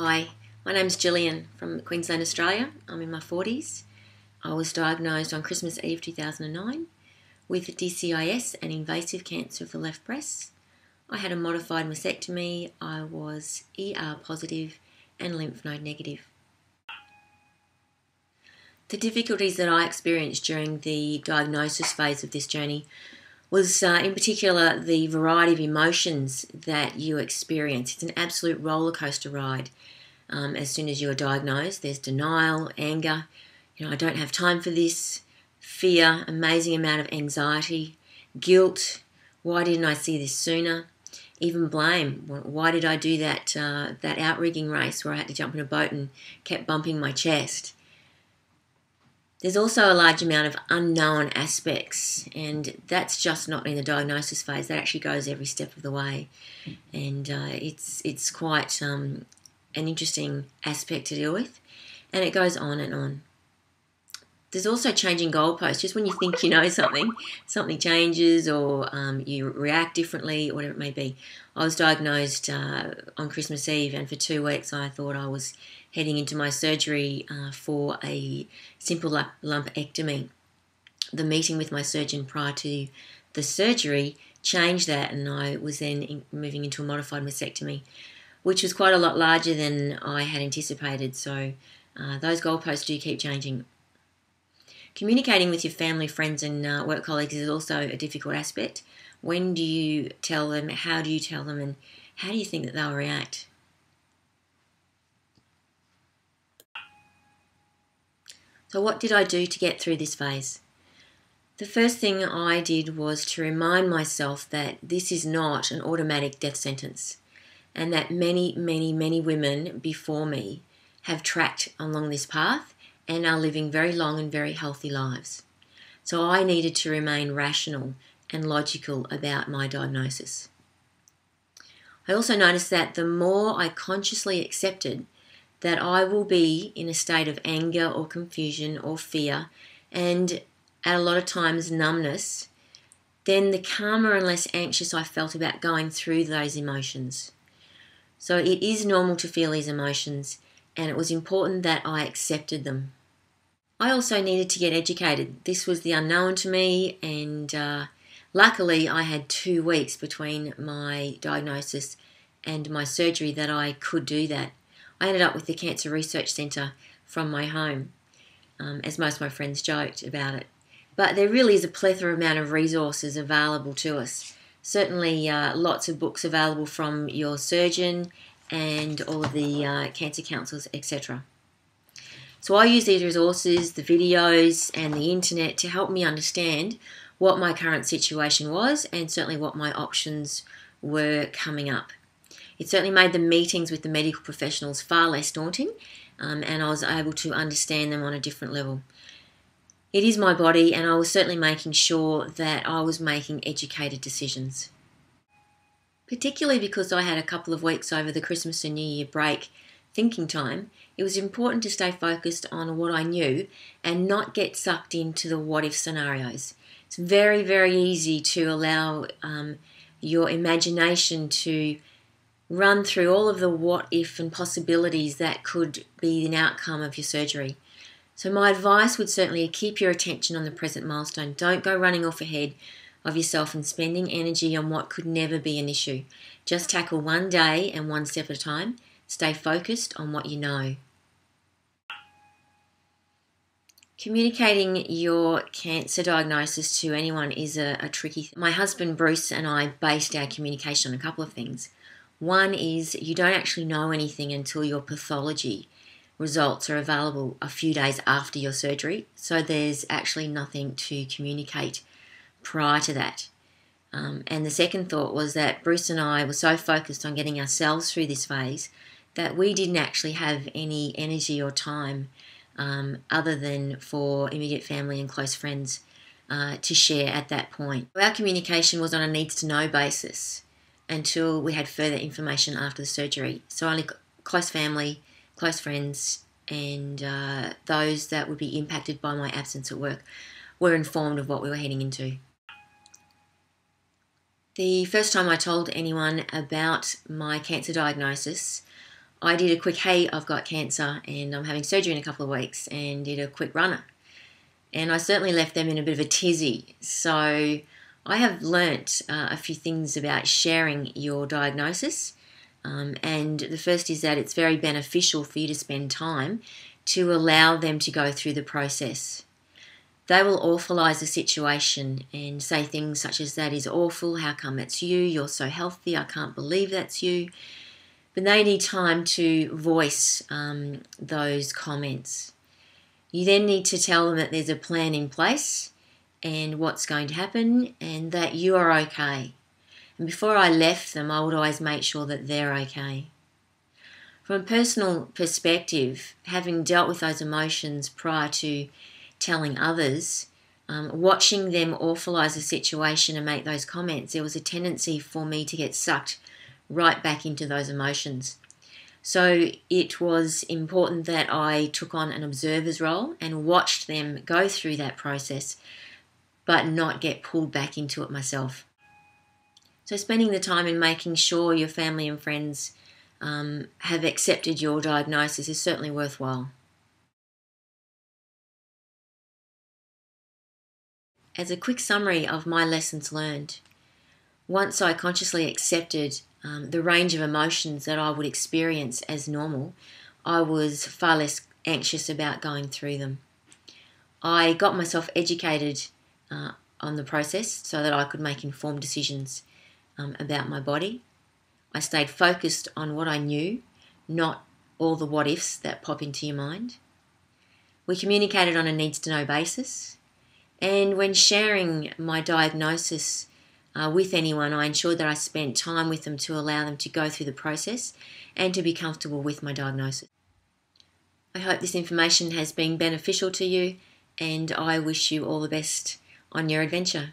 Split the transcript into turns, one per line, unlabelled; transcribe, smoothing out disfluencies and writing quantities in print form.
Hi, my name's Jillian from Queensland, Australia. I'm in my 40s. I was diagnosed on Christmas Eve 2009 with DCIS and invasive cancer of the left breast. I had a modified mastectomy. I was ER positive and lymph node negative. The difficulties that I experienced during the diagnosis phase of this journey was in particular the variety of emotions that you experience. It's an absolute roller coaster ride. As soon as you are diagnosed, there's denial, anger, I don't have time for this, fear, amazing amount of anxiety, guilt, why didn't I see this sooner, even blame, why did I do that outrigging race where I had to jump in a boat and kept bumping my chest. There's also a large amount of unknown aspects, and that's just not in the diagnosis phase. That actually goes every step of the way, and it's quite an interesting aspect to deal with, and it goes on and on. There's also changing goalposts. Just when you think you know something changes, or you react differently, or whatever it may be. I was diagnosed on Christmas Eve, and for 2 weeks I thought I was heading into my surgery for a simple lumpectomy. The meeting with my surgeon prior to the surgery changed that, and I was then moving into a modified mastectomy, which was quite a lot larger than I had anticipated. So those goalposts do keep changing. Communicating with your family, friends and work colleagues is also a difficult aspect. When do you tell them? How do you tell them? And how do you think that they'll react? So what did I do to get through this phase? The first thing I did was to remind myself that this is not an automatic death sentence, and that many, many, many women before me have tracked along this path and are living very long and very healthy lives. So I needed to remain rational and logical about my diagnosis. I also noticed that the more I consciously accepted that I will be in a state of anger or confusion or fear, and at a lot of times numbness, then the calmer and less anxious I felt about going through those emotions. So it is normal to feel these emotions, and it was important that I accepted them. I also needed to get educated. This was the unknown to me, and luckily I had 2 weeks between my diagnosis and my surgery that I could do that. I ended up with the Cancer Research Centre from my home, as most of my friends joked about it. But there really is a plethora amount of resources available to us. Certainly lots of books available from your surgeon and all of the cancer counsellors, etc. So I use these resources, the videos and the internet to help me understand what my current situation was, and certainly what my options were coming up. It certainly made the meetings with the medical professionals far less daunting, and I was able to understand them on a different level. It is my body, and I was certainly making sure that I was making educated decisions. Particularly because I had a couple of weeks over the Christmas and New Year break thinking time, it was important to stay focused on what I knew and not get sucked into the what-if scenarios. It's very, very easy to allow your imagination to run through all of the what-if and possibilities that could be an outcome of your surgery. So my advice would certainly be keep your attention on the present milestone. Don't go running off ahead of yourself and spending energy on what could never be an issue. Just tackle one day and one step at a time. Stay focused on what you know. Communicating your cancer diagnosis to anyone is a tricky thing. My husband Bruce and I based our communication on a couple of things. One is you don't actually know anything until your pathology results are available a few days after your surgery. So there's actually nothing to communicate prior to that. And the second thought was that Bruce and I were so focused on getting ourselves through this phase that we didn't actually have any energy or time other than for immediate family and close friends to share at that point. Our communication was on a needs-to-know basis until we had further information after the surgery. So only close family, close friends, and those that would be impacted by my absence at work were informed of what we were heading into. The first time I told anyone about my cancer diagnosis, I did a quick, hey, I've got cancer and I'm having surgery in a couple of weeks, and did a quick runner. And I certainly left them in a bit of a tizzy. So I have learnt a few things about sharing your diagnosis. And the first is that it's very beneficial for you to spend time to allow them to go through the process. They will awfulize the situation and say things such as, that is awful, how come it's you, you're so healthy, I can't believe that's you. But they need time to voice those comments. You then need to tell them that there's a plan in place and what's going to happen, and that you are okay. And before I left them, I would always make sure that they're okay. From a personal perspective, having dealt with those emotions prior to telling others, watching them awfulize the situation and make those comments, there was a tendency for me to get sucked right back into those emotions. So it was important that I took on an observer's role and watched them go through that process, but not get pulled back into it myself. So spending the time in making sure your family and friends have accepted your diagnosis is certainly worthwhile. As a quick summary of my lessons learned, once I consciously accepted the range of emotions that I would experience as normal, I was far less anxious about going through them. I got myself educated on the process so that I could make informed decisions about my body. I stayed focused on what I knew, not all the what ifs that pop into your mind. We communicated on a needs to know basis. And when sharing my diagnosis with anyone, I ensured that I spent time with them to allow them to go through the process and to be comfortable with my diagnosis. I hope this information has been beneficial to you, and I wish you all the best on your adventure.